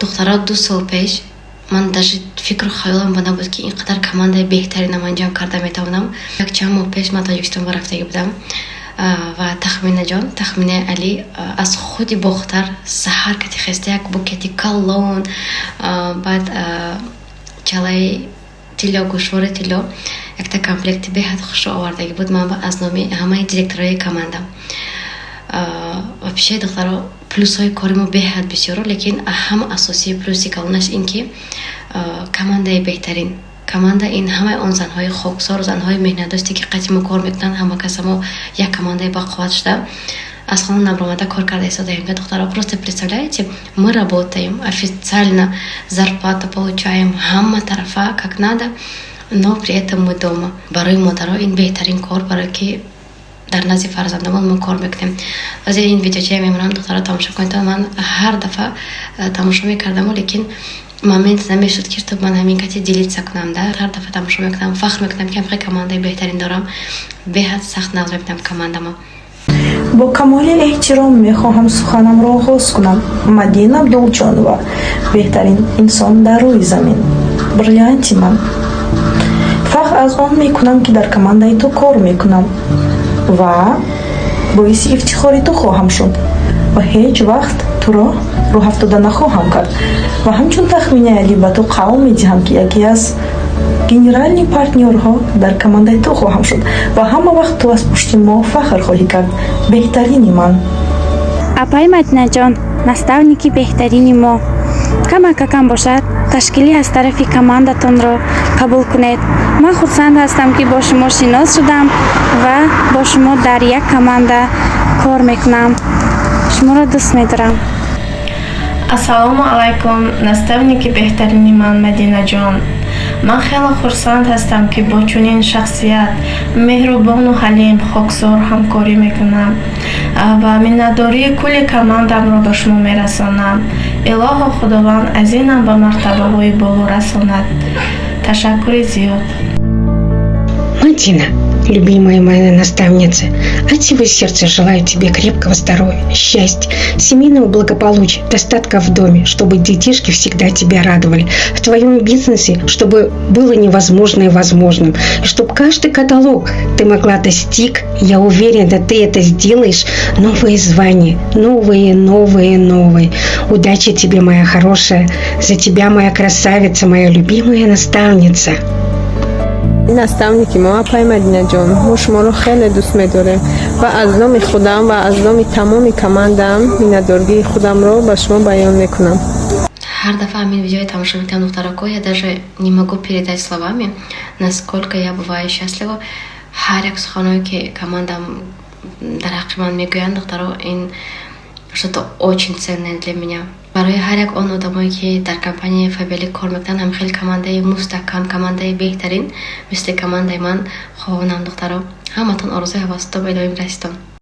духтара 2 сол пеш ман даже фикру хаёлам ба набуд ки ин қадар командаи беҳтаринам анҷом карда метавонам. Як чанд моҳ пеш ман Тоҷикистон рафтагӣ будам ва Тахминаҷон, Тахмина Али аз худи бохтар саҳар кати хеста як букети калон баъд чалаи тилло, гӯшвори тилло, якта комплекти беҳад хушро овардагӣ буд. Ман аз номи ҳамаи директораи команда вообще духтаро плюсҳои кори мо беҳад бисёро, лекин аҳам асосии плюси калонаш ин ки командаи беҳтарин. Команда ин ҳамаи он занҳои хоксор, занҳои меҳнатдоште ки қати мо кор мекунанд, ҳама каса мо як командаи бақувват шуда аз хона намромада кор карда истодаем. Духтара, просто представляете, мы работаем, официально зарплату получаем, ҳама тарафа как надо, но при этом мы дома. Барои модаро ин беҳтарин кор, барои ки дар назди фарзандамон мо кор мекунем. Аз ин видеочаи мемонам духтара тамошо кунед. Ман ҳар дафъа тамошо мекардам, лекин момент намешуд ки чтоб ман ҳамин кати делиться кунам. Ҳар дафъа тамошо мекунам, фахр мекунам ки ҳамқи командаи беҳтарин дорам. Беҳад сахт назм мекунам командамо. бо камоли эҳтиром мехоҳам суханамро оғоз кунам. Мадина Абдулҷонова, беҳтарин инсон дар рӯи замин, бриллианти ман. фахр аз он мекунам ки дар командаи ту кор мекунам ва боиси ифтихори ту хоҳам шуд ва ҳеҷ вақт туро рӯҳафтода нахоҳам кард ва ҳамчун Тахмина Али ба ту қавл медиҳам ки яке аз генеральни партнёрҳо дар командаи ту хоҳам шуд ва ҳама вақт ту аз пушти мо фахр хоҳӣ кард. Беҳтарини ман. Апай Мадинаҷон, наставники беҳтарини мо. Камакакам бошад, ташкилӣ аз тарафи командатонро қабул кунед. Ман хурсанд ҳастам ки бо шумо шинос шудам ва бо шумо дар як команда кор мекунам. Шуморо дӯст медорам. Ассалому алайкум, наставники беҳтарини ман Мадинаҷон. Ман хеле хурсанд ҳастам ки бо чунин шахсият меҳрубону ҳалим хоксор ҳамкорӣ мекунам ва миннатдории кулли командамро ба шумо мерасонам. Илоҳо Худованд аз инам ба мартабаҳои боло расонад. Ташаккури зиёд. Мадина, любимая моя наставница, от всего сердца желаю тебе крепкого здоровья, счастья, семейного благополучия, достатка в доме, чтобы детишки всегда тебя радовали. В твоем бизнесе, чтобы было невозможное возможным, и чтобы каждый каталог ты могла достиг. Я уверена, ты это сделаешь. Новые звания, новые. Удачи тебе, моя хорошая, за тебя, моя красавица, моя любимая наставница. наставники мо апай Мадинаҷон, мо шуморо хеле дӯст медорем ва аз номи худам ва аз номи тамоми командам миннатдории худамро ба шумо баён мекунам. Ҳар дафъа ҳамин видеои тамошо мекунам, духтарако, я даже не могу передать словами, насколько я бываю счастлива. Ҳар як суханое ки командам дар ҳаққи ман мегӯянд, духтаро, ин что-то очень ценное для меня. Барои ҳар як он одамое ки дар компанияи Фабелик кор мекунанд, ҳамхел командаи мустаҳкам, командаи беҳтарин мисли командаи ман хоҳонам, духтаро. Ҳаматон орзуи ҳавастон ба илоҳим расидон.